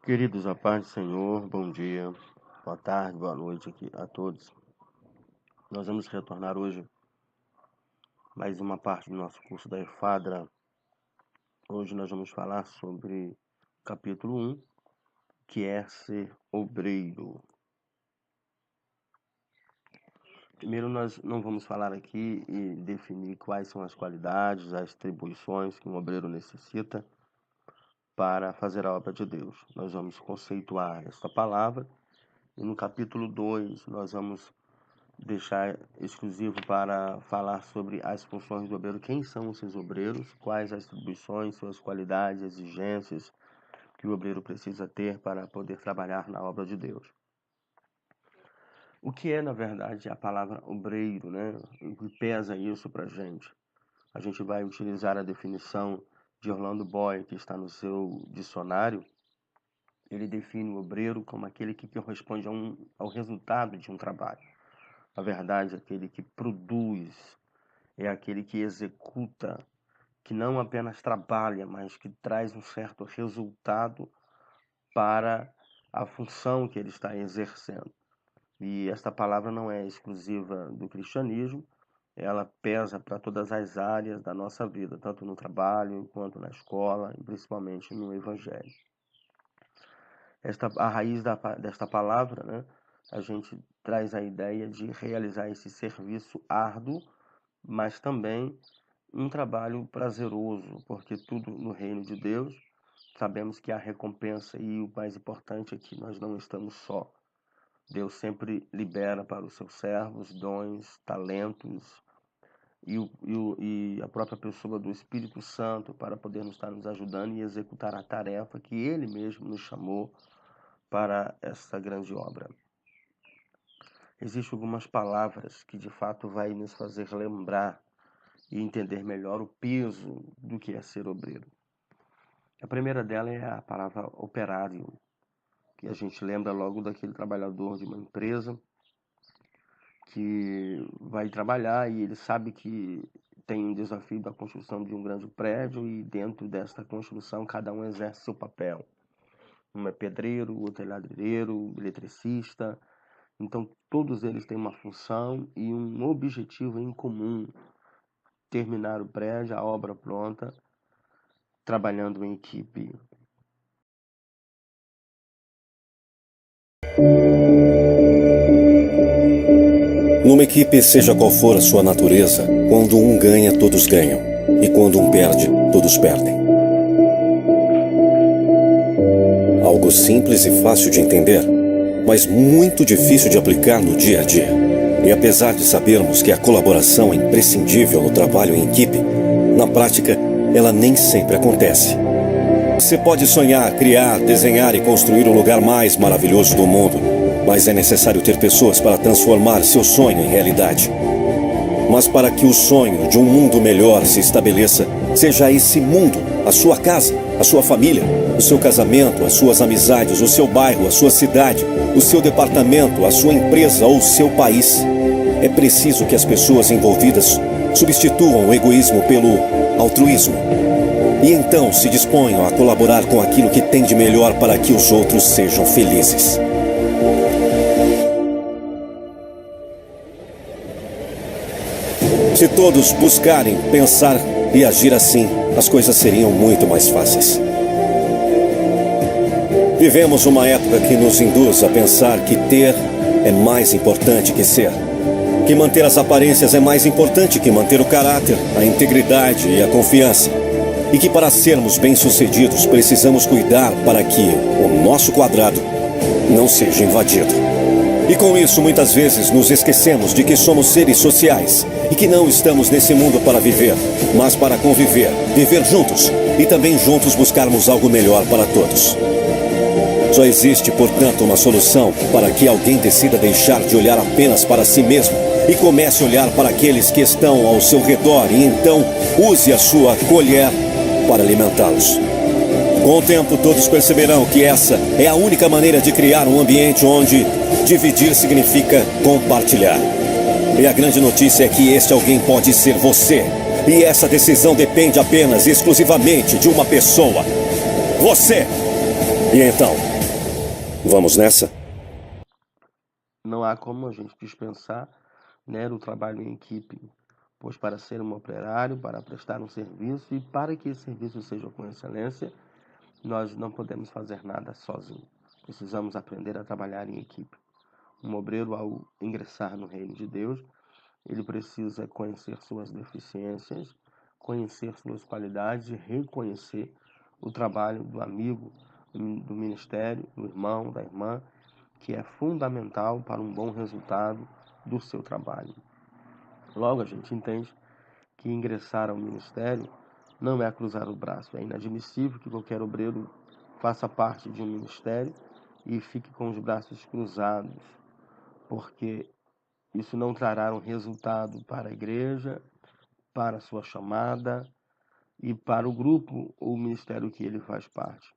Queridos, a paz do Senhor, bom dia, boa tarde, boa noite aqui a todos. Nós vamos retornar hoje mais uma parte do nosso curso da EFADRA. Hoje nós vamos falar sobre o capítulo 1, que é ser obreiro. Primeiro nós não vamos falar aqui e definir quais são as qualidades, as atribuições que um obreiro necessita para fazer a obra de Deus. Nós vamos conceituar esta palavra e no capítulo 2 nós vamos deixar exclusivo para falar sobre as funções do obreiro, quem são os seus obreiros, quais as atribuições, suas qualidades, exigências que o obreiro precisa ter para poder trabalhar na obra de Deus. O que é, na verdade, a palavra obreiro, né? O que pesa isso para a gente? A gente vai utilizar a definição de Orlando Boyd, que está no seu dicionário. Ele define o obreiro como aquele que corresponde ao resultado de um trabalho. Na verdade, aquele que produz, é aquele que executa, que não apenas trabalha, mas que traz um certo resultado para a função que ele está exercendo. E esta palavra não é exclusiva do cristianismo, ela pesa para todas as áreas da nossa vida, tanto no trabalho, quanto na escola, e principalmente no evangelho. A raiz desta palavra, né, a gente traz a ideia de realizar esse serviço árduo, mas também um trabalho prazeroso, porque tudo no reino de Deus, sabemos que a recompensa e o mais importante é que nós não estamos só. Deus sempre libera para os seus servos dons, talentos e a própria pessoa do Espírito Santo para poder estar nos ajudando e executar a tarefa que Ele mesmo nos chamou para essa grande obra. Existem algumas palavras que de fato vai nos fazer lembrar e entender melhor o peso do que é ser obreiro. A primeira dela é a palavra operário, que a gente lembra logo daquele trabalhador de uma empresa que vai trabalhar e ele sabe que tem um desafio da construção de um grande prédio e dentro desta construção cada um exerce seu papel. Um é pedreiro, outro é ladrilheiro, eletricista. Então todos eles têm uma função e um objetivo em comum: terminar o prédio, a obra pronta, trabalhando em equipe. Numa equipe, seja qual for a sua natureza, quando um ganha, todos ganham. E quando um perde, todos perdem. Algo simples e fácil de entender, mas muito difícil de aplicar no dia a dia. E apesar de sabermos que a colaboração é imprescindível no trabalho em equipe, na prática, ela nem sempre acontece. Você pode sonhar, criar, desenhar e construir o lugar mais maravilhoso do mundo, mas é necessário ter pessoas para transformar seu sonho em realidade. Mas para que o sonho de um mundo melhor se estabeleça, seja esse mundo, a sua casa, a sua família, o seu casamento, as suas amizades, o seu bairro, a sua cidade, o seu departamento, a sua empresa ou o seu país, é preciso que as pessoas envolvidas substituam o egoísmo pelo altruísmo. E então se disponham a colaborar com aquilo que tem de melhor para que os outros sejam felizes. Se todos buscarem, pensar e agir assim, as coisas seriam muito mais fáceis. Vivemos uma época que nos induz a pensar que ter é mais importante que ser. Que manter as aparências é mais importante que manter o caráter, a integridade e a confiança. E que para sermos bem-sucedidos precisamos cuidar para que o nosso quadrado não seja invadido. E com isso muitas vezes nos esquecemos de que somos seres sociais e que não estamos nesse mundo para viver, mas para conviver, viver juntos e também juntos buscarmos algo melhor para todos. Só existe, portanto, uma solução para que alguém decida deixar de olhar apenas para si mesmo e comece a olhar para aqueles que estão ao seu redor e então use a sua colher para alimentá-los. Com o tempo, todos perceberão que essa é a única maneira de criar um ambiente onde dividir significa compartilhar. E a grande notícia é que este alguém pode ser você. E essa decisão depende apenas e exclusivamente de uma pessoa: você. E então, Vamos nessa? Não há como a gente dispensar, né, o trabalho em equipe, pois para ser um operário, para prestar um serviço e para que esse serviço seja com excelência, nós não podemos fazer nada sozinho. Precisamos aprender a trabalhar em equipe. Um obreiro, ao ingressar no reino de Deus, ele precisa conhecer suas deficiências, conhecer suas qualidades e reconhecer o trabalho do amigo, do ministério, do irmão, da irmã, que é fundamental para um bom resultado do seu trabalho. Logo, a gente entende que ingressar ao ministério não é cruzar o braço. É inadmissível que qualquer obreiro faça parte de um ministério e fique com os braços cruzados, porque isso não trará um resultado para a igreja, para a sua chamada e para o grupo ou ministério que ele faz parte.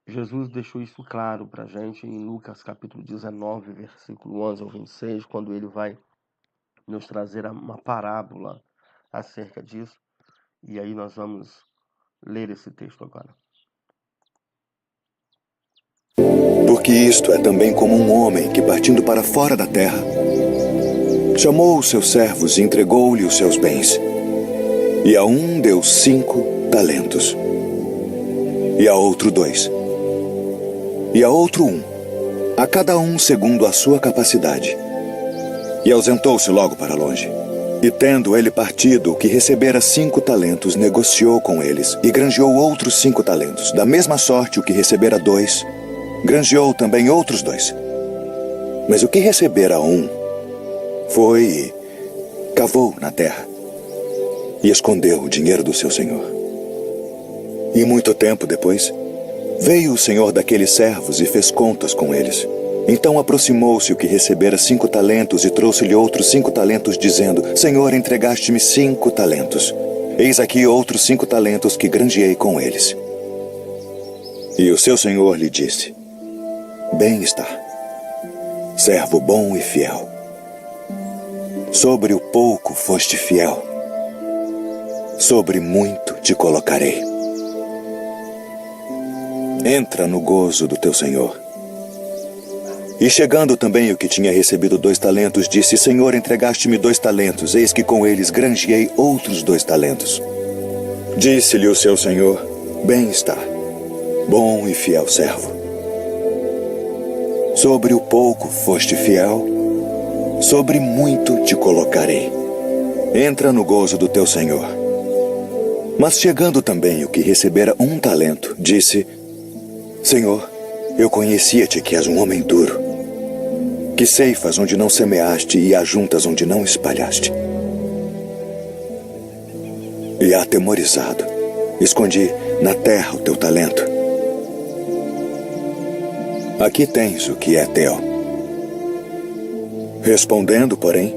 Jesus deixou isso claro para a gente em Lucas capítulo 19, versículo 11 ao 26, quando ele vai nos trazer uma parábola acerca disso. E aí nós vamos ler esse texto agora. Porque isto é também como um homem que, partindo para fora da terra, chamou os seus servos e entregou-lhe os seus bens. E a um deu 5 talentos, e a outro 2, e a outro 1, a cada um segundo a sua capacidade. E ausentou-se logo para longe. E tendo ele partido, o que recebera 5 talentos, negociou com eles, e granjeou outros 5 talentos. Da mesma sorte, o que recebera 2, granjeou também outros 2. Mas o que recebera 1, foi e cavou na terra, e escondeu o dinheiro do seu senhor. E muito tempo depois, veio o senhor daqueles servos e fez contas com eles. Então aproximou-se o que recebera 5 talentos e trouxe-lhe outros 5 talentos, dizendo: Senhor, entregaste-me 5 talentos. Eis aqui outros 5 talentos que granjeei com eles. E o seu senhor lhe disse: Bem está, servo bom e fiel. Sobre o pouco foste fiel, sobre muito te colocarei. Entra no gozo do teu senhor. E chegando também o que tinha recebido 2 talentos, disse: Senhor, entregaste-me 2 talentos, eis que com eles granjeei outros 2 talentos. Disse-lhe o seu senhor: Bem está, bom e fiel servo. Sobre o pouco foste fiel, sobre muito te colocarei. Entra no gozo do teu senhor. Mas chegando também o que recebera 1 talento, disse: Senhor, eu conhecia-te que és um homem duro, que ceifas onde não semeaste e ajuntas onde não espalhaste. E atemorizado, escondi na terra o teu talento. Aqui tens o que é teu. Respondendo, porém,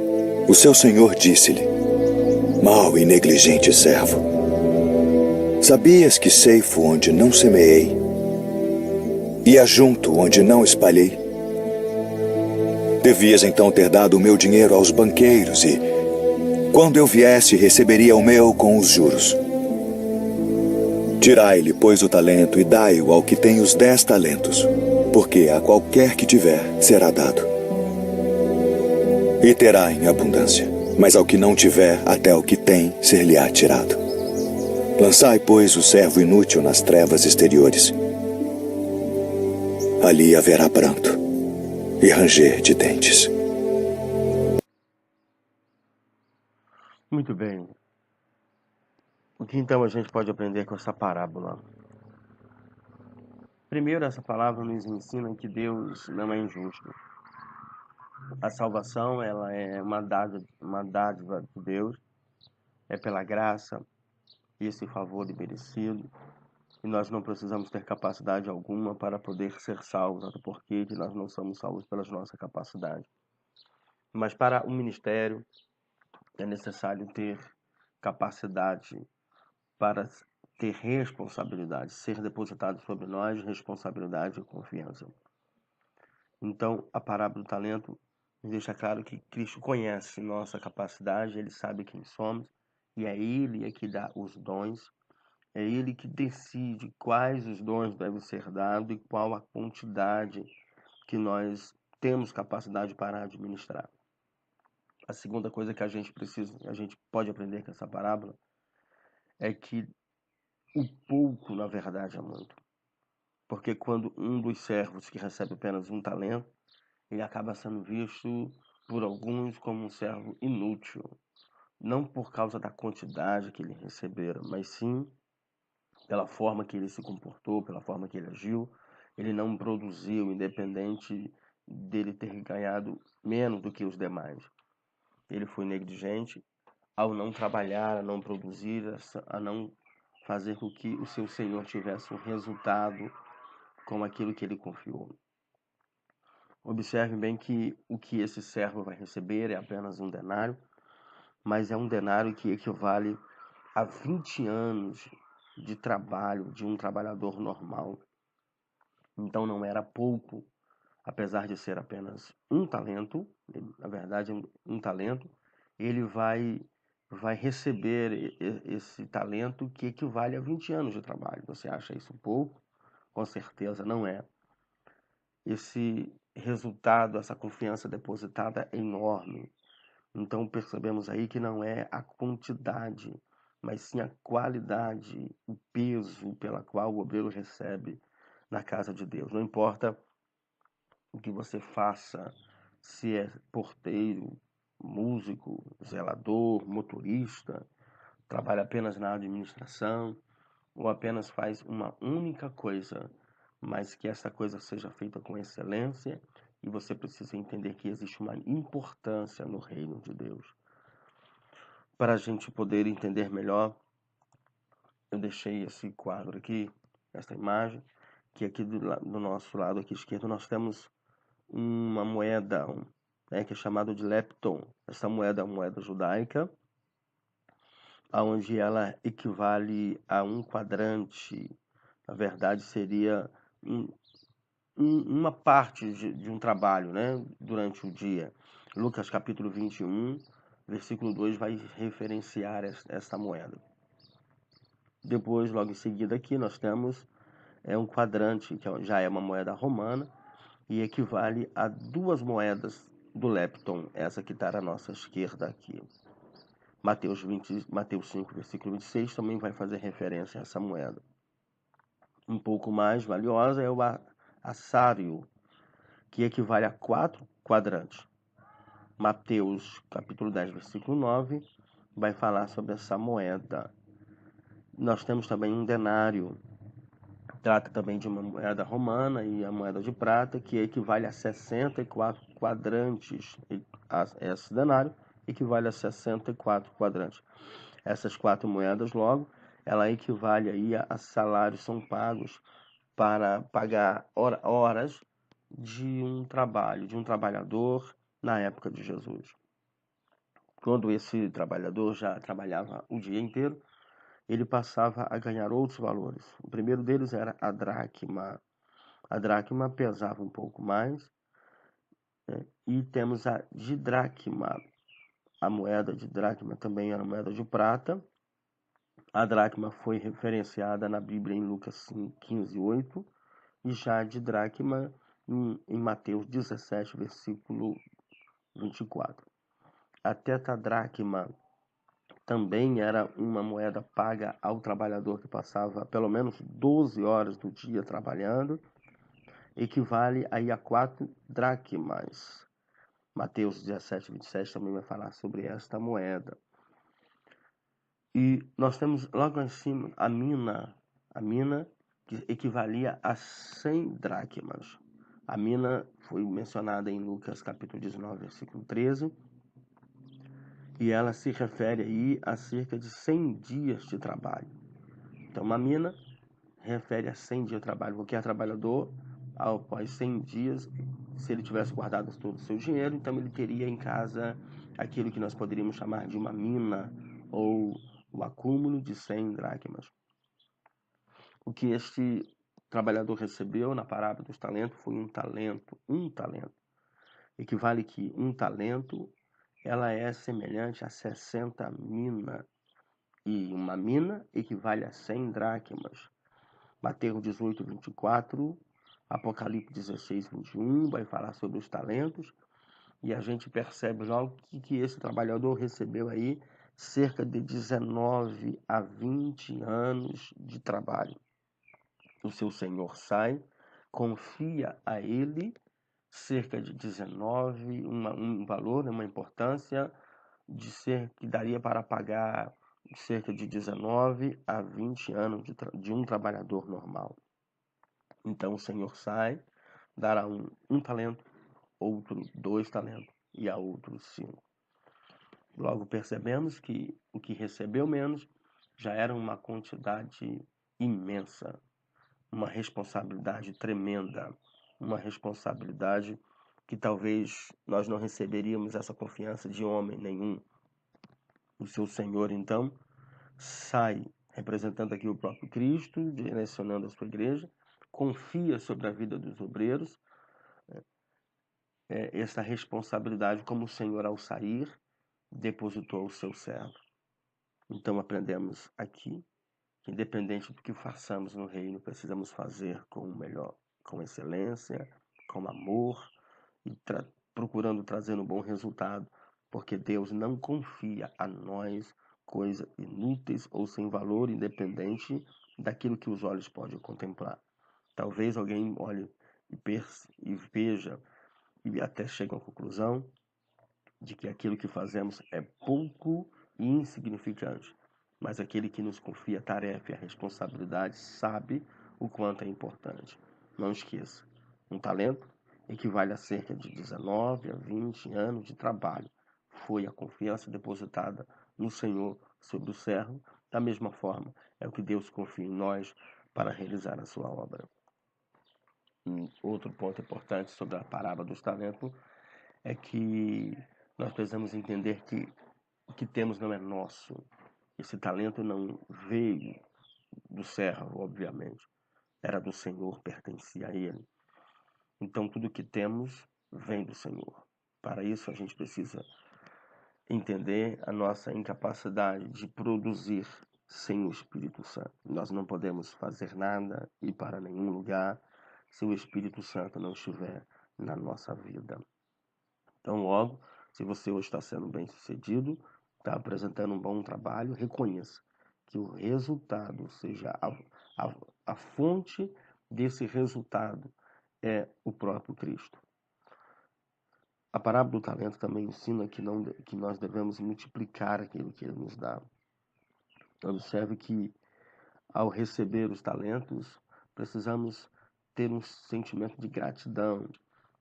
o seu senhor disse-lhe: Mau e negligente servo, sabias que ceifo onde não semeei e ajunto onde não espalhei? Devias então ter dado o meu dinheiro aos banqueiros e, quando eu viesse, receberia o meu com os juros. Tirai-lhe, pois, o talento e dai-o ao que tem os 10 talentos, porque a qualquer que tiver será dado, e terá em abundância. Mas ao que não tiver, até o que tem ser-lhe-á tirado. Lançai, pois, o servo inútil nas trevas exteriores. Ali haverá pranto e ranger de dentes. Muito bem. O que então a gente pode aprender com essa parábola? Primeiro, essa palavra nos ensina que Deus não é injusto. A salvação, ela é uma dádiva de Deus, é pela graça, esse favor imerecido, e nós não precisamos ter capacidade alguma para poder ser salvos, até porque nós não somos salvos pela nossa capacidade. Mas para o ministério é necessário ter capacidade para ter responsabilidade, ser depositado sobre nós responsabilidade e confiança. Então, a parábola do talento nos deixa claro que Cristo conhece nossa capacidade, Ele sabe quem somos, e é Ele que dá os dons, É ele que decide quais os dons devem ser dados e qual a quantidade que nós temos capacidade para administrar. A segunda coisa que a gente pode aprender com essa parábola é que o pouco, na verdade, é muito. Porque quando um dos servos que recebe apenas um talento, ele acaba sendo visto por alguns como um servo inútil. Não por causa da quantidade que ele recebera, mas sim pela forma que ele se comportou, pela forma que ele agiu. Ele não produziu, independente dele ter ganhado menos do que os demais. Ele foi negligente ao não trabalhar, a não produzir, a não fazer com que o seu senhor tivesse um resultado com aquilo que ele confiou. Observe bem que o que esse servo vai receber é apenas um denário, mas é um denário que equivale a 20 anos de trabalho de um trabalhador normal. Então não era pouco, apesar de ser apenas um talento, na verdade um talento, ele vai receber esse talento que equivale a 20 anos de trabalho. Você acha isso pouco? Com certeza não é. Esse resultado, essa confiança depositada é enorme. Então percebemos aí que não é a quantidade, mas sim a qualidade, o peso pela qual o obreiro recebe na casa de Deus. Não importa o que você faça, se é porteiro, músico, zelador, motorista, trabalha apenas na administração ou apenas faz uma única coisa, mas que essa coisa seja feita com excelência, e você precisa entender que existe uma importância no reino de Deus. Para a gente poder entender melhor, eu deixei esse quadro aqui, essa imagem, que aqui do nosso lado aqui esquerdo nós temos uma moeda, que é chamada de lepton. Essa moeda é uma moeda judaica, onde ela equivale a um quadrante. Na verdade, seria uma parte de um trabalho, né, durante o dia. Lucas capítulo 21, versículo 2 vai referenciar esta moeda. Depois, logo em seguida aqui, nós temos um quadrante, que já é uma moeda romana, e equivale a 2 moedas do lepton, essa que está à nossa esquerda aqui. Mateus 5, versículo 26, também vai fazer referência a essa moeda. Um pouco mais valiosa é o assário, que equivale a 4 quadrantes. Mateus capítulo 10, versículo 9, vai falar sobre essa moeda. Nós temos também um denário, trata também de uma moeda romana e a moeda de prata, que equivale a 64 quadrantes. Esse denário equivale a 64 quadrantes. Essas 4 moedas, logo, ela equivale aí a salários são pagos para pagar horas de um trabalho, de um trabalhador na época de Jesus. Quando esse trabalhador já trabalhava o dia inteiro, ele passava a ganhar outros valores. O primeiro deles era a dracma. A dracma pesava um pouco mais, né? E temos a didracma. A moeda de dracma também era moeda de prata. A dracma foi referenciada na Bíblia em Lucas 15:8 e já a didracma em Mateus 17, versículo 24. A tetradracma também era uma moeda paga ao trabalhador que passava pelo menos 12 horas do dia trabalhando, equivale aí a 4 dracmas. Mateus 17, 27 também vai falar sobre esta moeda. E nós temos logo acima a mina que equivalia a 100 dracmas. A mina foi mencionada em Lucas capítulo 19, versículo 13, e ela se refere aí a cerca de 100 dias de trabalho. Então, uma mina refere a 100 dias de trabalho. Qualquer trabalhador, após 100 dias, se ele tivesse guardado todo o seu dinheiro, então ele teria em casa aquilo que nós poderíamos chamar de uma mina, ou o acúmulo de 100 dracmas. O que este trabalhador recebeu na parábola dos talentos foi um talento. Equivale que um talento ela é semelhante a 60 minas. E uma mina equivale a 100 dracmas. Mateus 18, 24, Apocalipse 16, 21, vai falar sobre os talentos. E a gente percebe logo que esse trabalhador recebeu aí cerca de 19 a 20 anos de trabalho. O seu senhor sai, confia a ele cerca de 19, um valor, uma importância que daria para pagar cerca de 19 a 20 anos de um trabalhador normal. Então o senhor sai, dará um talento, outro 2 talentos e a outro 5. Logo percebemos que o que recebeu menos já era uma quantidade imensa, uma responsabilidade tremenda, uma responsabilidade que talvez nós não receberíamos essa confiança de homem nenhum. O seu Senhor, então, sai, representando aqui o próprio Cristo, direcionando a sua igreja, confia sobre a vida dos obreiros essa responsabilidade, como o Senhor, ao sair, depositou ao seu servo. Então, aprendemos aqui que, independente do que façamos no reino, precisamos fazer com o melhor, com excelência, com amor e procurando trazer um bom resultado, porque Deus não confia a nós coisas inúteis ou sem valor, independente daquilo que os olhos podem contemplar. Talvez alguém olhe e veja e até chegue à conclusão de que aquilo que fazemos é pouco e insignificante. Mas aquele que nos confia a tarefa e a responsabilidade sabe o quanto é importante. Não esqueça, um talento equivale a cerca de 19 a 20 anos de trabalho. Foi a confiança depositada no Senhor sobre o servo. Da mesma forma, é o que Deus confia em nós para realizar a sua obra. Outro ponto importante sobre a parábola dos talentos é que nós precisamos entender que o que temos não é nosso. Esse talento não veio do servo, obviamente. Era do Senhor, pertencia a ele. Então, tudo que temos vem do Senhor. Para isso, a gente precisa entender a nossa incapacidade de produzir sem o Espírito Santo. Nós não podemos fazer nada e ir para nenhum lugar se o Espírito Santo não estiver na nossa vida. Então, logo, se você hoje está sendo bem-sucedido, está apresentando um bom trabalho, reconheça que o resultado, ou seja, a fonte desse resultado é o próprio Cristo. A parábola do talento também ensina que nós devemos multiplicar aquilo que Ele nos dá. Observe que, ao receber os talentos, precisamos ter um sentimento de gratidão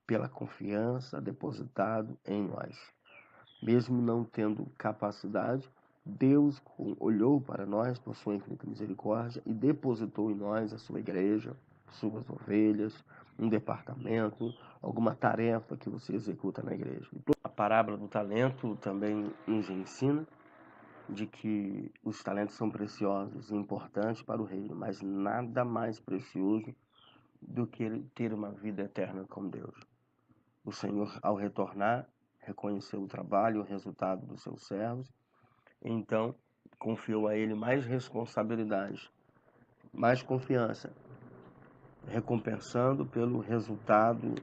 pela confiança depositada em nós. Mesmo não tendo capacidade, Deus olhou para nós por sua infinita misericórdia e depositou em nós a sua igreja, suas ovelhas, um departamento, alguma tarefa que você executa na igreja. A parábola do talento também nos ensina de que os talentos são preciosos e importantes para o reino, mas nada mais precioso do que ter uma vida eterna com Deus. O Senhor, ao retornar, reconheceu o trabalho e o resultado dos seus servos, então confiou a ele mais responsabilidade, mais confiança, recompensando pelo resultado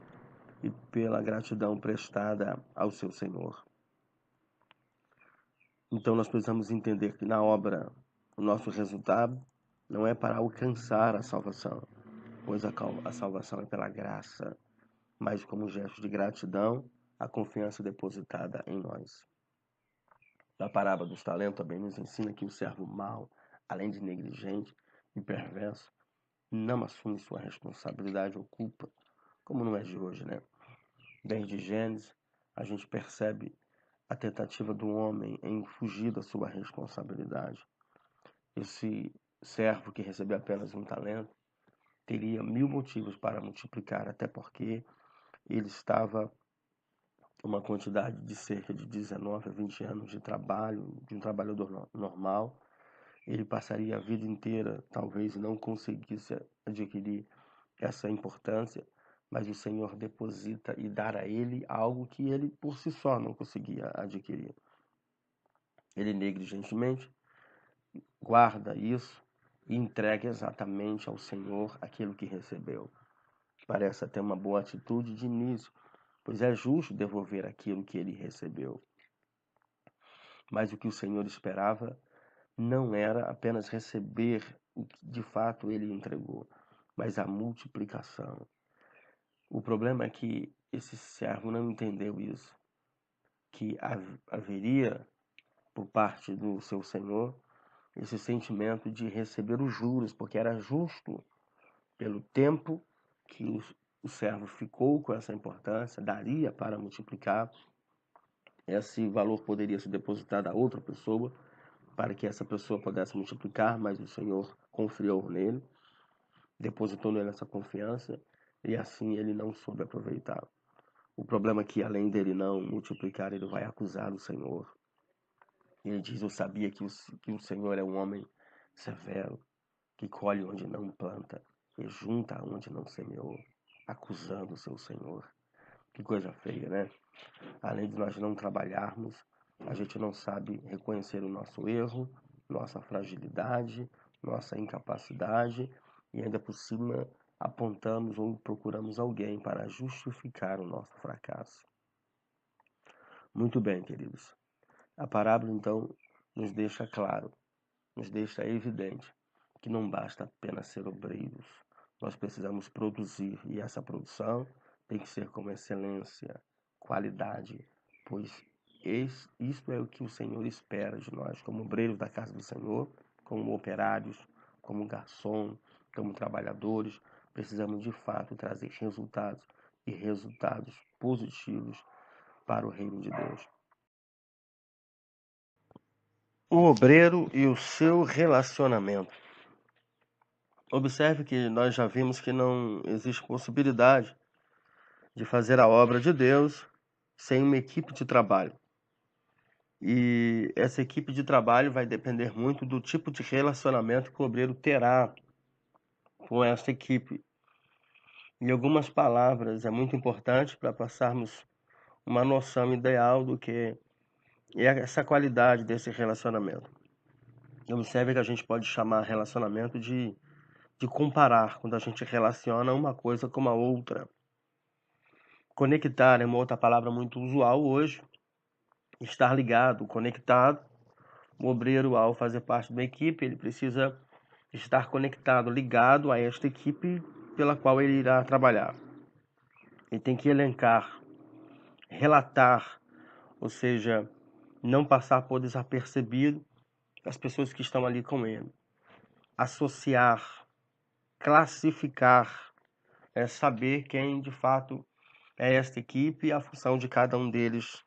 e pela gratidão prestada ao seu Senhor. Então nós precisamos entender que na obra o nosso resultado não é para alcançar a salvação, pois a salvação é pela graça, mas como gesto de gratidão, a confiança depositada em nós. A parábola dos talentos também nos ensina que o servo mau, além de negligente e perverso, não assume sua responsabilidade ou culpa, como não é de hoje, né? Desde Gênesis, a gente percebe a tentativa do homem em fugir da sua responsabilidade. Esse servo que recebeu apenas um talento teria 1000 motivos para multiplicar, até porque ele estava uma quantidade de cerca de 19 a 20 anos de trabalho, de um trabalhador normal. Ele passaria a vida inteira, talvez não conseguisse adquirir essa importância, mas o Senhor deposita e dá a ele algo que ele por si só não conseguia adquirir. Ele negligentemente guarda isso e entrega exatamente ao Senhor aquilo que recebeu. Parece até uma boa atitude de início, pois é justo devolver aquilo que ele recebeu. Mas o que o Senhor esperava não era apenas receber o que de fato ele entregou, mas a multiplicação. O problema é que esse servo não entendeu isso, que haveria por parte do seu senhor esse sentimento de receber os juros, porque era justo pelo tempo que o servo ficou com essa importância, daria para multiplicar. Esse valor poderia ser depositado a outra pessoa, para que essa pessoa pudesse multiplicar, mas o Senhor confiou nele, depositou nele essa confiança, e assim ele não soube aproveitar. O problema é que, além dele não multiplicar, ele vai acusar o Senhor. Ele diz: eu sabia que o Senhor é um homem severo, que colhe onde não planta e junta onde não semeou, acusando o seu Senhor. Que coisa feia, né? Além de nós não trabalharmos, a gente não sabe reconhecer o nosso erro, nossa fragilidade, nossa incapacidade, e ainda por cima apontamos ou procuramos alguém para justificar o nosso fracasso. Muito bem, queridos. A parábola, então, nos deixa claro, nos deixa evidente que não basta apenas ser obreiros. Nós precisamos produzir, e essa produção tem que ser com excelência, qualidade, pois isto é o que o Senhor espera de nós, como obreiros da casa do Senhor, como operários, como garçom, como trabalhadores. Precisamos de fato trazer resultados, e resultados positivos para o reino de Deus. O obreiro e o seu relacionamento. Observe que nós já vimos que não existe possibilidade de fazer a obra de Deus sem uma equipe de trabalho. E essa equipe de trabalho vai depender muito do tipo de relacionamento que o obreiro terá com essa equipe. Em algumas palavras, é muito importante para passarmos uma noção ideal do que é essa qualidade desse relacionamento. Observe que a gente pode chamar relacionamento de comparar, quando a gente relaciona uma coisa com a outra. Conectar é uma outra palavra muito usual hoje. Estar ligado, conectado. O obreiro, ao fazer parte de uma equipe, ele precisa estar conectado, ligado a esta equipe pela qual ele irá trabalhar. Ele tem que elencar, relatar, ou seja, não passar por desapercebido as pessoas que estão ali com ele. Associar, classificar, saber quem de fato é esta equipe e a função de cada um deles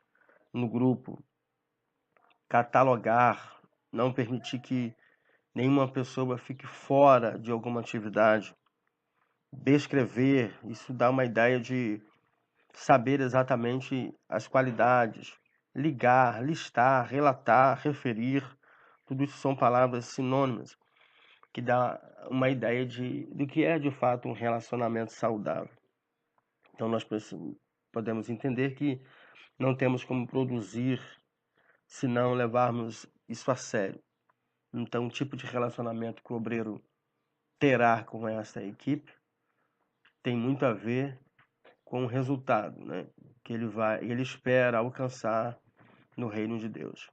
no grupo. Catalogar, não permitir que nenhuma pessoa fique fora de alguma atividade. Descrever, isso dá uma ideia de saber exatamente as qualidades. Ligar, listar, relatar, referir, tudo isso são palavras sinônimas que dá uma ideia do que é de fato um relacionamento saudável. Então nós podemos entender que não temos como produzir se não levarmos isso a sério. Então o tipo de relacionamento que o obreiro terá com essa equipe tem muito a ver com o resultado, né, que ele espera alcançar no reino de Deus.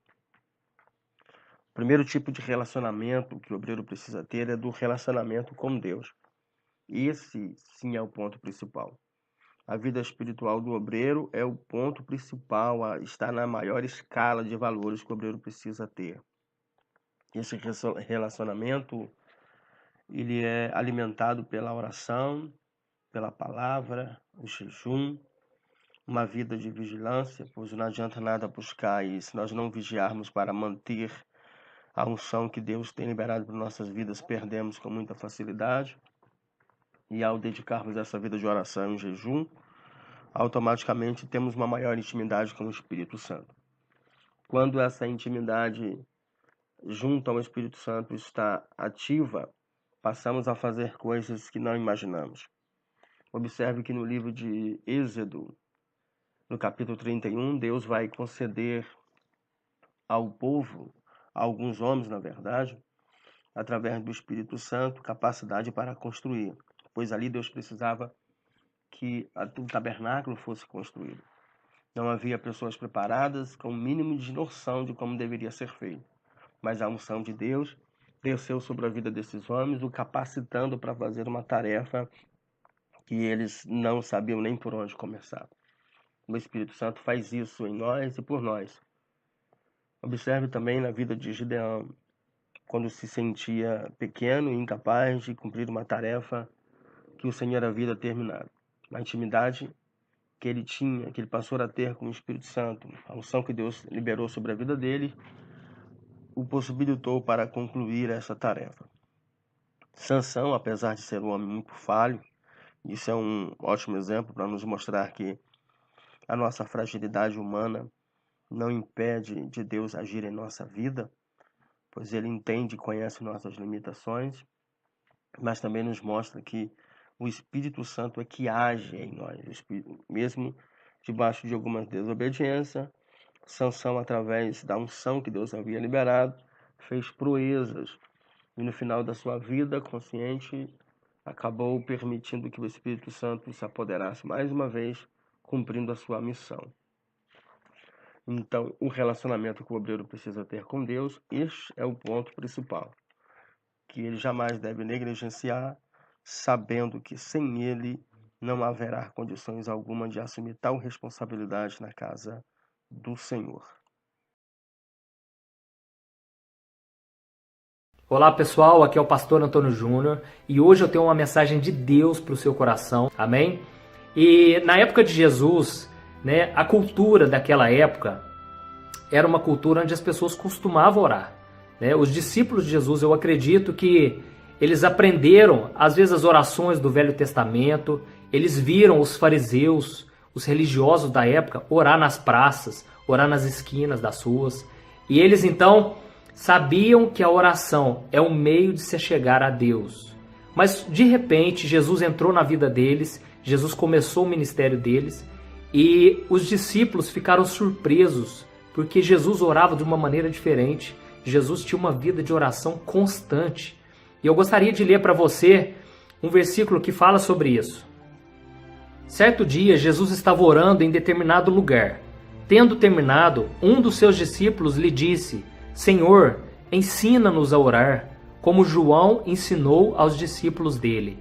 O primeiro tipo de relacionamento que o obreiro precisa ter é do relacionamento com Deus. Esse sim é o ponto principal. A vida espiritual do obreiro é o ponto principal, está na maior escala de valores que o obreiro precisa ter. Esse relacionamento ele é alimentado pela oração, pela palavra, o jejum, uma vida de vigilância, pois não adianta nada buscar e se nós não vigiarmos para manter a unção que Deus tem liberado para nossas vidas, perdemos com muita facilidade. E ao dedicarmos essa vida de oração e jejum, automaticamente temos uma maior intimidade com o Espírito Santo. Quando essa intimidade junto ao Espírito Santo está ativa, passamos a fazer coisas que não imaginamos. Observe que no livro de Êxodo, no capítulo 31, Deus vai conceder ao povo a alguns homens, na verdade, através do Espírito Santo, capacidade para construir, pois ali Deus precisava que o tabernáculo fosse construído. Não havia pessoas preparadas com o mínimo de noção de como deveria ser feito, mas a unção de Deus desceu sobre a vida desses homens, o capacitando para fazer uma tarefa que eles não sabiam nem por onde começar. O Espírito Santo faz isso em nós e por nós. Observe também na vida de Gideão, quando se sentia pequeno e incapaz de cumprir uma tarefa que o Senhor havia terminado. A intimidade que ele tinha, que ele passou a ter com o Espírito Santo, a unção que Deus liberou sobre a vida dele, o possibilitou para concluir essa tarefa. Sansão, apesar de ser um homem muito falho, isso é um ótimo exemplo para nos mostrar que a nossa fragilidade humana não impede de Deus agir em nossa vida, pois Ele entende e conhece nossas limitações, mas também nos mostra que o Espírito Santo é que age em nós, mesmo debaixo de alguma desobediência. Sansão, através da unção que Deus havia liberado, fez proezas, e no final da sua vida consciente, acabou permitindo que o Espírito Santo se apoderasse mais uma vez, cumprindo a sua missão. Então, o relacionamento que o obreiro precisa ter com Deus, este é o ponto principal, que ele jamais deve negligenciar, sabendo que sem ele não haverá condições alguma de assumir tal responsabilidade na casa do Senhor. Olá pessoal, aqui é o pastor Antônio Júnior e hoje eu tenho uma mensagem de Deus para o seu coração, amém? E na época de Jesus, a cultura daquela época era uma cultura onde as pessoas costumavam orar. Os discípulos de Jesus, eu acredito que eles aprenderam, às vezes, as orações do Velho Testamento, eles viram os fariseus, os religiosos da época, orar nas praças, orar nas esquinas das ruas, e eles então sabiam que a oração é um meio de se chegar a Deus. Mas de repente Jesus entrou na vida deles, Jesus começou o ministério deles e os discípulos ficaram surpresos porque Jesus orava de uma maneira diferente. Jesus tinha uma vida de oração constante. E eu gostaria de ler para você um versículo que fala sobre isso. Certo dia Jesus estava orando em determinado lugar. Tendo terminado, um dos seus discípulos lhe disse: Senhor, ensina-nos a orar, como João ensinou aos discípulos dele.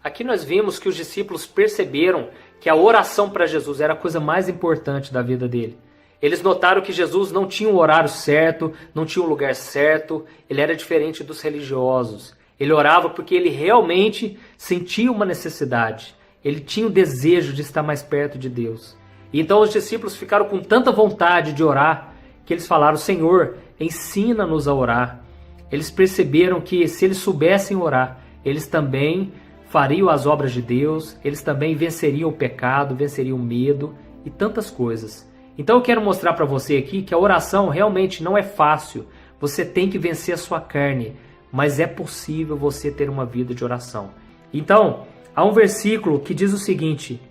Aqui nós vimos que os discípulos perceberam que a oração para Jesus era a coisa mais importante da vida dele. Eles notaram que Jesus não tinha um horário certo, não tinha um lugar certo, ele era diferente dos religiosos. Ele orava porque ele realmente sentia uma necessidade, ele tinha o desejo de estar mais perto de Deus. E então os discípulos ficaram com tanta vontade de orar, que eles falaram: Senhor, ensina-nos a orar. Eles perceberam que se eles soubessem orar, eles também fariam as obras de Deus, eles também venceriam o pecado, venceriam o medo e tantas coisas. Então eu quero mostrar para você aqui que a oração realmente não é fácil. Você tem que vencer a sua carne, mas é possível você ter uma vida de oração. Então, há um versículo que diz o seguinte: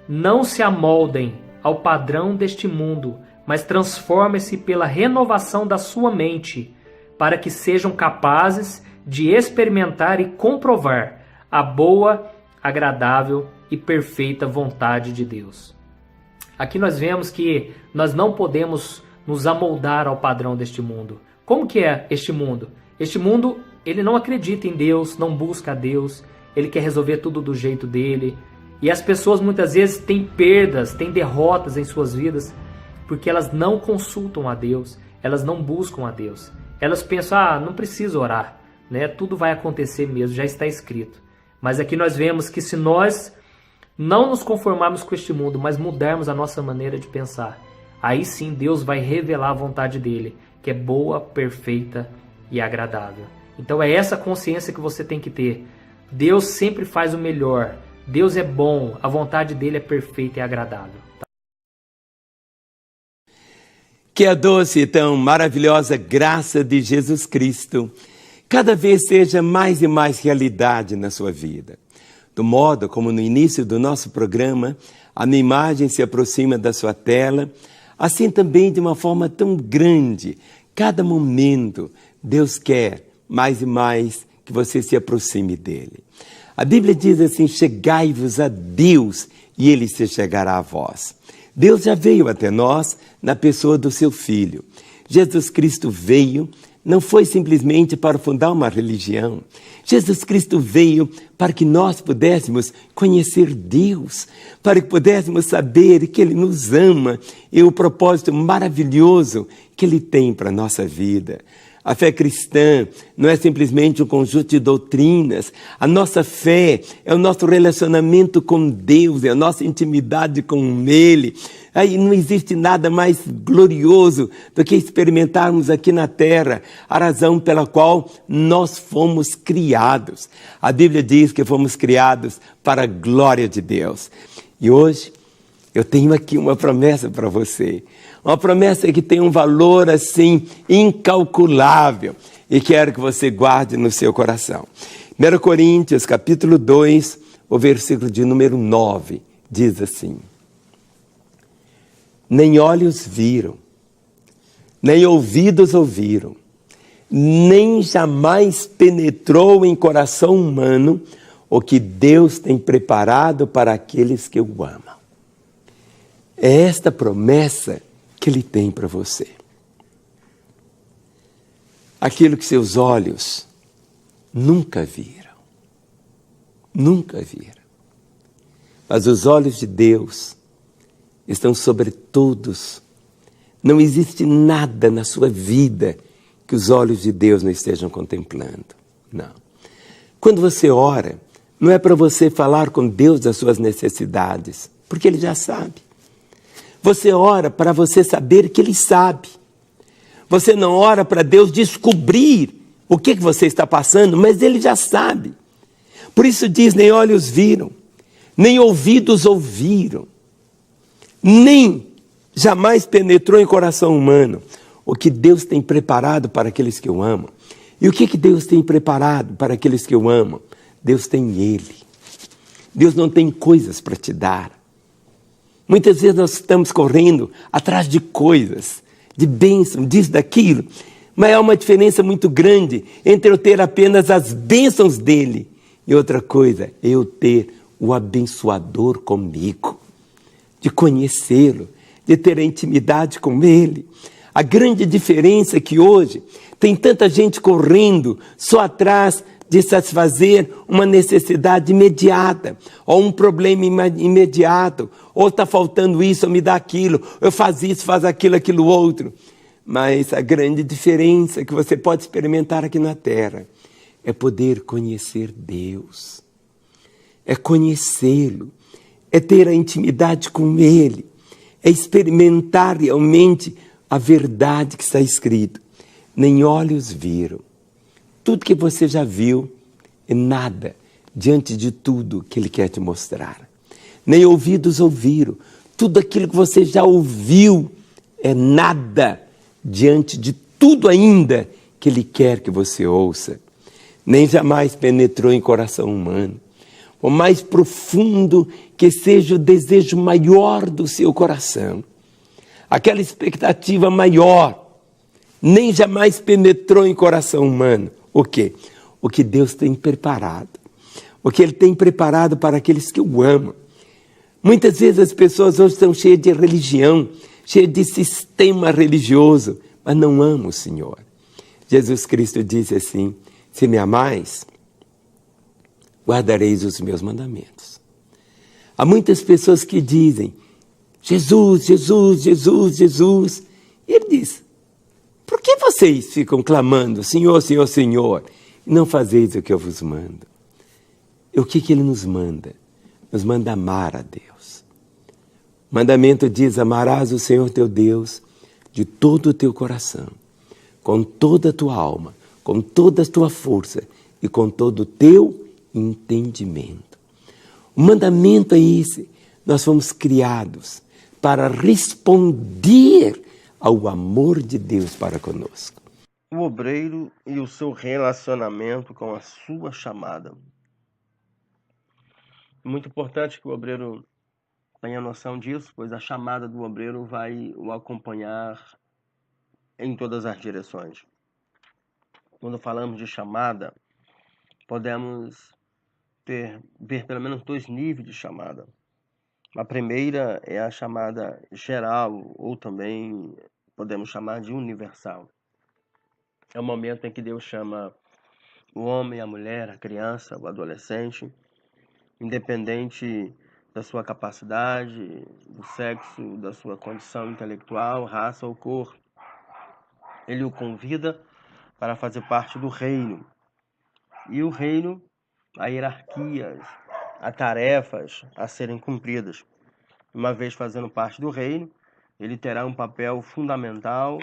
não se amoldem ao padrão deste mundo, mas transformem-se pela renovação da sua mente, para que sejam capazes de experimentar e comprovar a boa, agradável e perfeita vontade de Deus. Aqui nós vemos que nós não podemos nos amoldar ao padrão deste mundo. Como que é este mundo? Este mundo, ele não acredita em Deus, não busca a Deus, ele quer resolver tudo do jeito dele. E as pessoas muitas vezes têm perdas, têm derrotas em suas vidas, porque elas não consultam a Deus, elas não buscam a Deus. Elas pensam: não preciso orar, tudo vai acontecer mesmo, já está escrito. Mas aqui nós vemos que se nós não nos conformarmos com este mundo, mas mudarmos a nossa maneira de pensar, aí sim Deus vai revelar a vontade dele, que é boa, perfeita e agradável. Então é essa consciência que você tem que ter. Deus sempre faz o melhor, Deus é bom, a vontade dele é perfeita e agradável. Que a doce e tão maravilhosa graça de Jesus Cristo cada vez seja mais e mais realidade na sua vida. Do modo como no início do nosso programa, a minha imagem se aproxima da sua tela, assim também de uma forma tão grande, Cada momento, Deus quer mais e mais que você se aproxime dele. A Bíblia diz assim: chegai-vos a Deus e ele se chegará a vós. Deus já veio até nós na pessoa do seu Filho. Jesus Cristo veio, não foi simplesmente para fundar uma religião. Jesus Cristo veio para que nós pudéssemos conhecer Deus, para que pudéssemos saber que Ele nos ama e o propósito maravilhoso que Ele tem para a nossa vida. A fé cristã não é simplesmente um conjunto de doutrinas. A nossa fé é o nosso relacionamento com Deus, é a nossa intimidade com Ele. Aí não existe nada mais glorioso do que experimentarmos aqui na terra a razão pela qual nós fomos criados. A Bíblia diz que fomos criados para a glória de Deus. E hoje eu tenho aqui uma promessa para você. Uma promessa que tem um valor assim incalculável e quero que você guarde no seu coração. 1 Coríntios capítulo 2, o versículo de número 9, diz assim: nem olhos viram, nem ouvidos ouviram, nem jamais penetrou em coração humano o que Deus tem preparado para aqueles que o amam. É esta promessa que Ele tem para você. Aquilo que seus olhos nunca viram. Nunca viram. Mas os olhos de Deus estão sobre todos. Não existe nada na sua vida que os olhos de Deus não estejam contemplando. Não. Quando você ora, não é para você falar com Deus das suas necessidades, porque Ele já sabe. Você ora para você saber que Ele sabe. Você não ora para Deus descobrir o que você está passando, mas Ele já sabe. Por isso diz, nem olhos viram, nem ouvidos ouviram, nem jamais penetrou em coração humano o que Deus tem preparado para aqueles que o amam. E o que Deus tem preparado para aqueles que o amam? Deus tem Ele. Deus não tem coisas para te dar. Muitas vezes nós estamos correndo atrás de coisas, de bênção, disso, daquilo, mas há uma diferença muito grande entre eu ter apenas as bênçãos dele e outra coisa, eu ter o abençoador comigo, de conhecê-lo, de ter a intimidade com ele. A grande diferença é que hoje tem tanta gente correndo só atrás de satisfazer uma necessidade imediata, ou um problema imediato, ou está faltando isso, ou me dá aquilo, eu faço isso, faz aquilo, aquilo outro. Mas a grande diferença que você pode experimentar aqui na terra é poder conhecer Deus, é conhecê-lo, é ter a intimidade com Ele, é experimentar realmente a verdade que está escrito. Nem olhos viram. Tudo que você já viu é nada diante de tudo que Ele quer te mostrar. Nem ouvidos ouviram. Tudo aquilo que você já ouviu é nada diante de tudo ainda que Ele quer que você ouça. Nem jamais penetrou em coração humano. O mais profundo que seja o desejo maior do seu coração, aquela expectativa maior, nem jamais penetrou em coração humano. O quê? O que Deus tem preparado. O que Ele tem preparado para aqueles que o amam. Muitas vezes as pessoas hoje estão cheias de religião, cheias de sistema religioso, mas não amam o Senhor. Jesus Cristo disse assim: se me amais, guardareis os meus mandamentos. Há muitas pessoas que dizem, Jesus, Jesus, Jesus, Jesus. E Ele diz, por que vocês ficam clamando, Senhor, Senhor, Senhor, e não fazeis o que eu vos mando? E o que Ele nos manda? Nos manda amar a Deus. O mandamento diz, amarás o Senhor teu Deus de todo o teu coração, com toda a tua alma, com toda a tua força e com todo o teu entendimento. O mandamento é esse. Nós fomos criados para responder ao amor de Deus para conosco. O obreiro e o seu relacionamento com a sua chamada. Muito importante que o obreiro tenha noção disso, pois a chamada do obreiro vai o acompanhar em todas as direções. Quando falamos de chamada, podemos ver pelo menos 2 níveis de chamada. A primeira é a chamada geral, ou também podemos chamar de universal. É o momento em que Deus chama o homem, a mulher, a criança, o adolescente, independente da sua capacidade, do sexo, da sua condição intelectual, raça ou cor. Ele o convida para fazer parte do reino. E o reino, há hierarquias, há tarefas a serem cumpridas. Uma vez fazendo parte do reino, ele terá um papel fundamental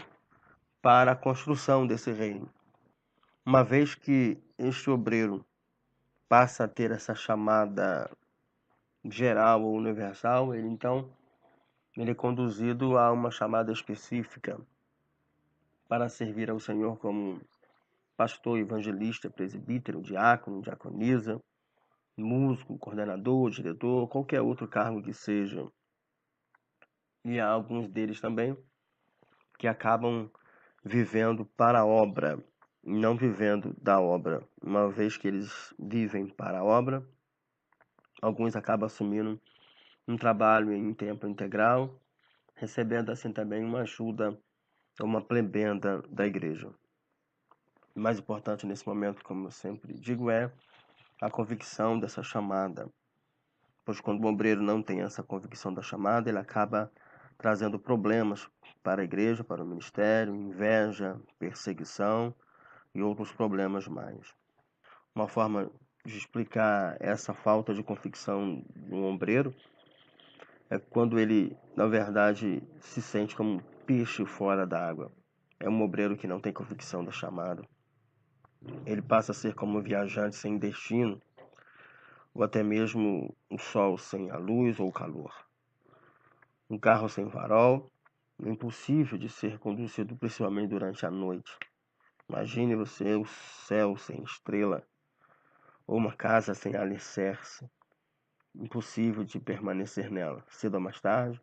para a construção desse reino. Uma vez que este obreiro passa a ter essa chamada geral ou universal, ele é conduzido a uma chamada específica para servir ao Senhor como pastor, evangelista, presbítero, diácono, diaconisa, músico, coordenador, diretor, qualquer outro cargo que seja. E há alguns deles também que acabam vivendo para a obra, não vivendo da obra. Uma vez que eles vivem para a obra, alguns acabam assumindo um trabalho em tempo integral, recebendo assim também uma ajuda, uma prebenda da igreja. O mais importante nesse momento, como eu sempre digo, é a convicção dessa chamada. Pois quando o obreiro não tem essa convicção da chamada, ele acaba trazendo problemas para a igreja, para o ministério, inveja, perseguição e outros problemas mais. Uma forma de explicar essa falta de convicção de um obreiro é quando ele, na verdade, se sente como um peixe fora da água. É um obreiro que não tem convicção da chamada. Ele passa a ser como um viajante sem destino, ou até mesmo um sol sem a luz ou o calor. Um carro sem farol é impossível de ser conduzido, principalmente durante a noite. Imagine você o céu sem estrela, ou uma casa sem alicerce. Impossível de permanecer nela. Cedo ou mais tarde,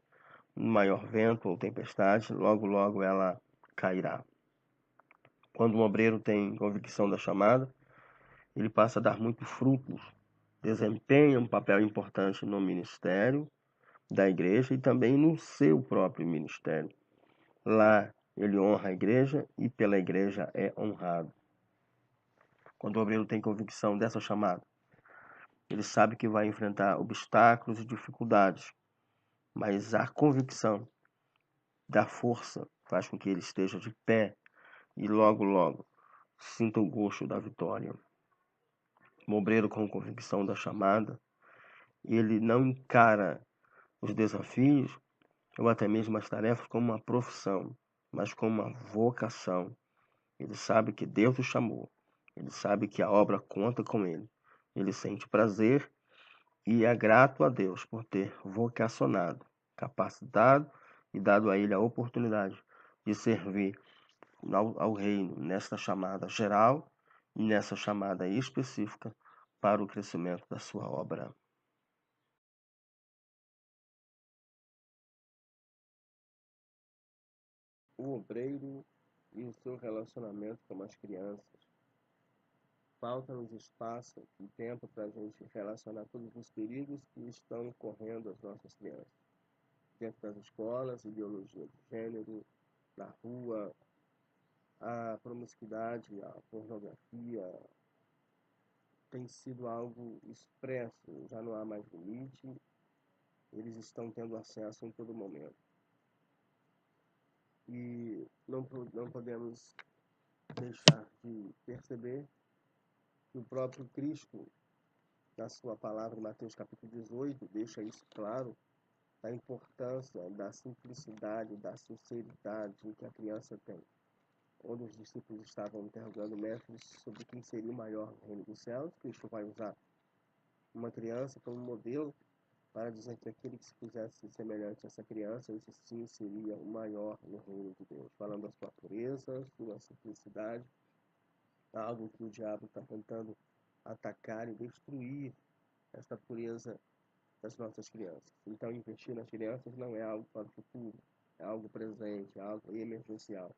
um maior vento ou tempestade, logo logo ela cairá. Quando um obreiro tem convicção da chamada, ele passa a dar muitos frutos, desempenha um papel importante no ministério da igreja e também no seu próprio ministério. Lá ele honra a igreja e pela igreja é honrado. Quando o obreiro tem convicção dessa chamada, ele sabe que vai enfrentar obstáculos e dificuldades, mas a convicção da força faz com que ele esteja de pé e logo, logo sinta o gosto da vitória. Um obreiro com convicção da chamada, ele não encara os desafios ou até mesmo as tarefas como uma profissão, mas como uma vocação. Ele sabe que Deus o chamou, ele sabe que a obra conta com ele. Ele sente prazer e é grato a Deus por ter vocacionado, capacitado e dado a ele a oportunidade de servir ao reino nessa chamada geral e nessa chamada específica para o crescimento da sua obra. O obreiro e o seu relacionamento com as crianças. Falta-nos espaço e tempo para a gente relacionar todos os perigos que estão correndo às nossas crianças. Dentro das escolas, ideologia de gênero, na rua, a promiscuidade, a pornografia tem sido algo expresso, já não há mais limite, eles estão tendo acesso em todo momento. E não podemos deixar de perceber que o próprio Cristo, na sua palavra, em Mateus capítulo 18, deixa isso claro, a importância da simplicidade, da sinceridade que a criança tem. Onde os discípulos estavam interrogando o mestre sobre quem seria o maior no reino dos céus, Cristo vai usar uma criança como modelo para dizer que aquele que se fizesse semelhante a essa criança, esse sim seria o maior no reino de Deus. Falando da sua pureza, sua simplicidade, algo que o diabo está tentando atacar e destruir essa pureza das nossas crianças. Então, investir nas crianças não é algo para o futuro, é algo presente, é algo emergencial.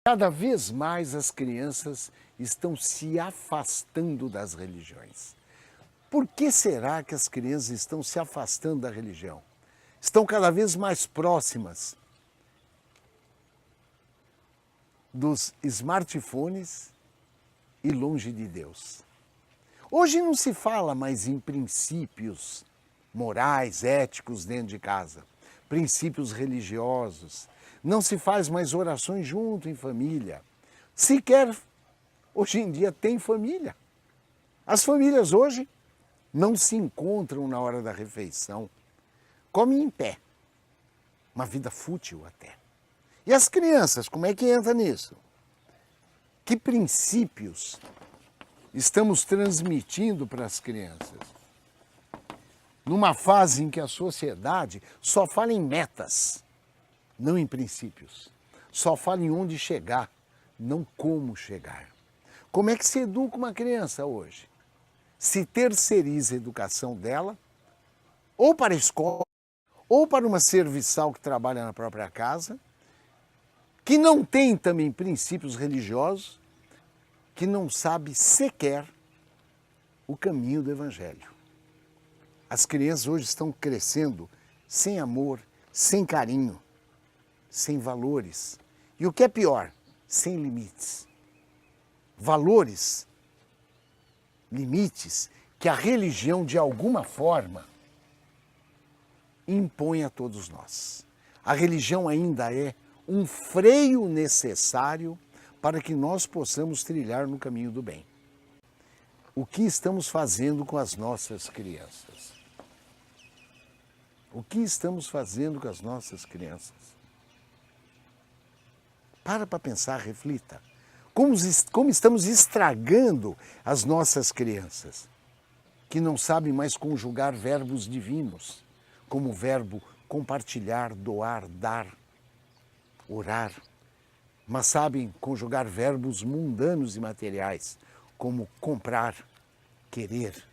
Cada vez mais as crianças estão se afastando das religiões. Por que será que as crianças estão se afastando da religião? Estão cada vez mais próximas dos smartphones e longe de Deus. Hoje não se fala mais em princípios morais, éticos dentro de casa, princípios religiosos. Não se faz mais orações junto em família. Sequer hoje em dia tem família. As famílias hoje não se encontram na hora da refeição. Comem em pé. Uma vida fútil até. E as crianças, como é que entra nisso? Que princípios estamos transmitindo para as crianças? Numa fase em que a sociedade só fala em metas, não em princípios. Só fala em onde chegar, não como chegar. Como é que se educa uma criança hoje? Se terceiriza a educação dela, ou para a escola, ou para uma serviçal que trabalha na própria casa, que não tem também princípios religiosos, que não sabe sequer o caminho do Evangelho. As crianças hoje estão crescendo sem amor, sem carinho, sem valores. E o que é pior, sem limites. Valores, limites que a religião, de alguma forma, impõe a todos nós. A religião ainda é um freio necessário para que nós possamos trilhar no caminho do bem. O que estamos fazendo com as nossas crianças? O que estamos fazendo com as nossas crianças? Para pensar, reflita. Como estamos estragando as nossas crianças, que não sabem mais conjugar verbos divinos, como o verbo compartilhar, doar, dar, orar, mas sabem conjugar verbos mundanos e materiais, como comprar, querer,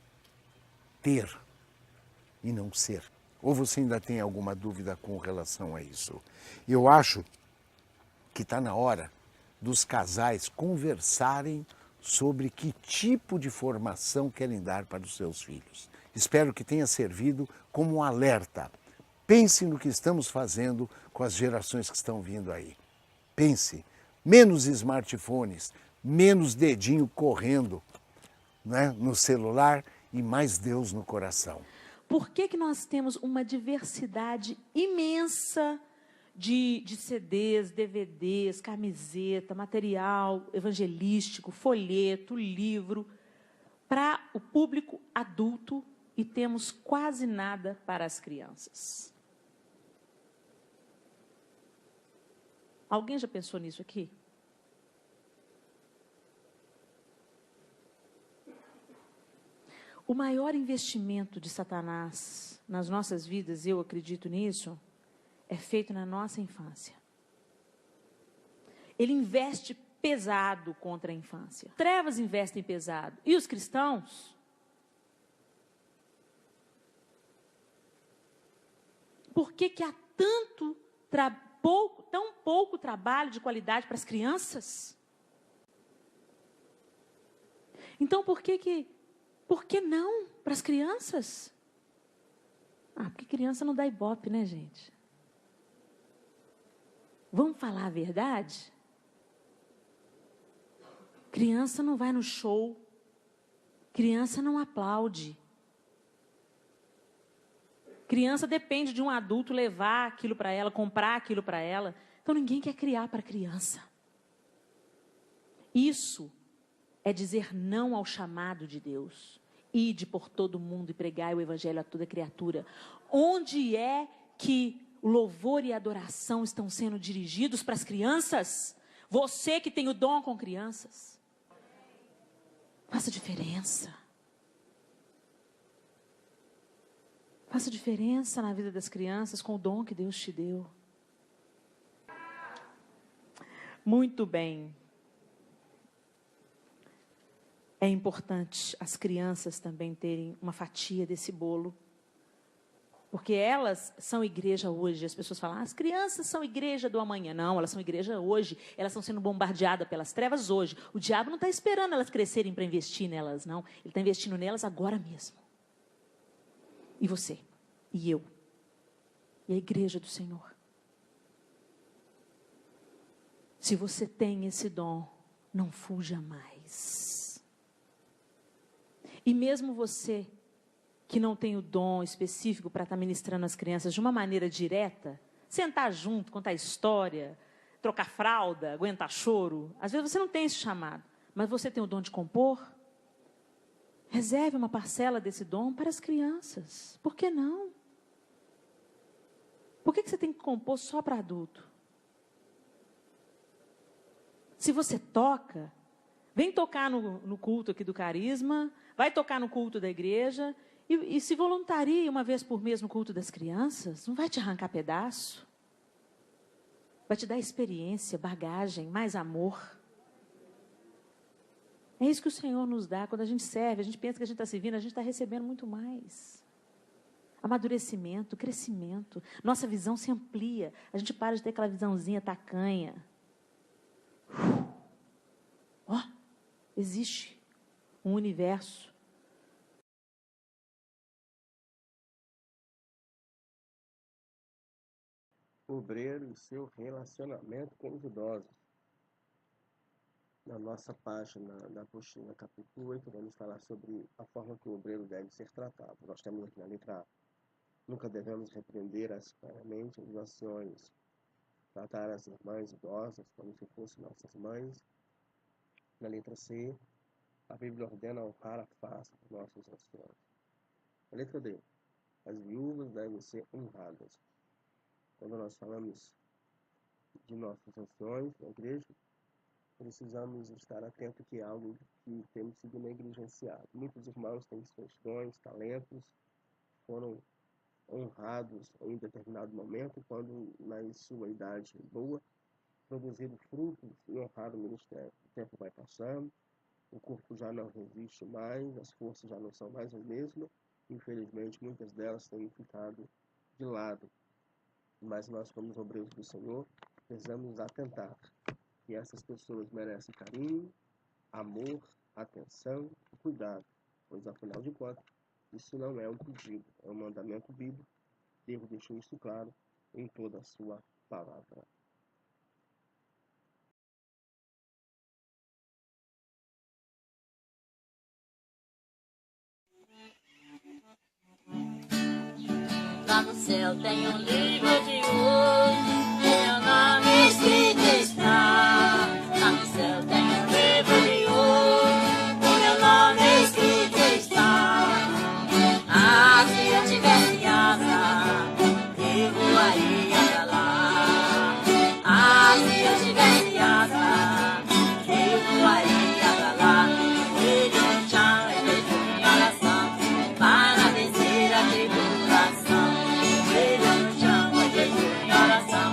ter e não ser. Ou você ainda tem alguma dúvida com relação a isso? Eu acho que está na hora dos casais conversarem sobre que tipo de formação querem dar para os seus filhos. Espero que tenha servido como um alerta. Pense no que estamos fazendo com as gerações que estão vindo aí. Pense, menos smartphones, menos dedinho correndo, né, no celular e mais Deus no coração. Por que nós temos uma diversidade imensa de CDs, DVDs, camiseta, material evangelístico, folheto, livro, para o público adulto e temos quase nada para as crianças? Alguém já pensou nisso aqui? O maior investimento de Satanás nas nossas vidas, eu acredito nisso, é feito na nossa infância. Ele investe pesado contra a infância. Trevas investem pesado. E os cristãos? Por que há tão pouco trabalho de qualidade para as crianças? Então, por que não para as crianças? Porque criança não dá ibope, né, gente? Vamos falar a verdade? Criança não vai no show. Criança não aplaude. Criança depende de um adulto levar aquilo para ela, comprar aquilo para ela. Então, ninguém quer criar para criança. Isso é dizer não ao chamado de Deus. Ide por todo mundo e pregai o evangelho a toda criatura. Onde é que o louvor e a adoração estão sendo dirigidos para as crianças? Você que tem o dom com crianças. Faça diferença. Faça diferença na vida das crianças com o dom que Deus te deu. Muito bem. É importante as crianças também terem uma fatia desse bolo. Porque elas são igreja hoje. As pessoas falam, as crianças são igreja do amanhã. Não, elas são igreja hoje. Elas estão sendo bombardeadas pelas trevas hoje. O diabo não está esperando elas crescerem para investir nelas, não. Ele está investindo nelas agora mesmo. E você? E eu? E a igreja do Senhor? Se você tem esse dom, não fuja mais. E mesmo você que não tem o dom específico para estar ministrando as crianças de uma maneira direta, sentar junto, contar história, trocar fralda, aguentar choro, às vezes você não tem esse chamado, mas você tem o dom de compor, reserve uma parcela desse dom para as crianças. Por que não? Por que você tem que compor só para adulto? Se você toca, vem tocar no culto aqui do Carisma, vai tocar no culto da igreja e se voluntarie uma vez por mês no culto das crianças. Não vai te arrancar pedaço. Vai te dar experiência, bagagem, mais amor. É isso que o Senhor nos dá. Quando a gente serve, a gente pensa que a gente está servindo, a gente está recebendo muito mais. Amadurecimento, crescimento. Nossa visão se amplia. A gente para de ter aquela visãozinha tacanha. Existe um universo. Obreiro e seu relacionamento com os idosos. Na nossa página, na apostila capítulo 8, vamos falar sobre a forma que o obreiro deve ser tratado. Nós temos aqui na letra A. Nunca devemos repreender asperamente os anciões, tratar as irmãs idosas como se fossem nossas mães. Na letra C, a Bíblia ordena honrar a face dos nossos anciões. Na letra D, as viúvas devem ser honradas. Quando nós falamos de nossos anciões na igreja, precisamos estar atentos que é algo que temos sido negligenciado. Muitos irmãos têm seus dons, talentos, foram honrados em determinado momento, quando na sua idade boa, produziram frutos e honraram o ministério. O tempo vai passando, o corpo já não resiste mais, as forças já não são mais as mesmas, infelizmente muitas delas têm ficado de lado. Mas nós, como obreiros do Senhor, precisamos nos atentar que essas pessoas merecem carinho, amor, atenção e cuidado, pois afinal de contas, isso não é um pedido, é um mandamento bíblico. Deus deixou isso claro em toda a sua palavra. Lá no céu tem um livro de ouro, meu nome escrito está. Lá no céu tem um livro de ouro, meu nome escrito está. Ah, se eu tivesse asa, eu voaria pra lá. Ah, se eu tivesse asa, eu voaria pra lá. Ele no chão, ele em oração, para vencer a tribulação. Ele no chão, ele em oração,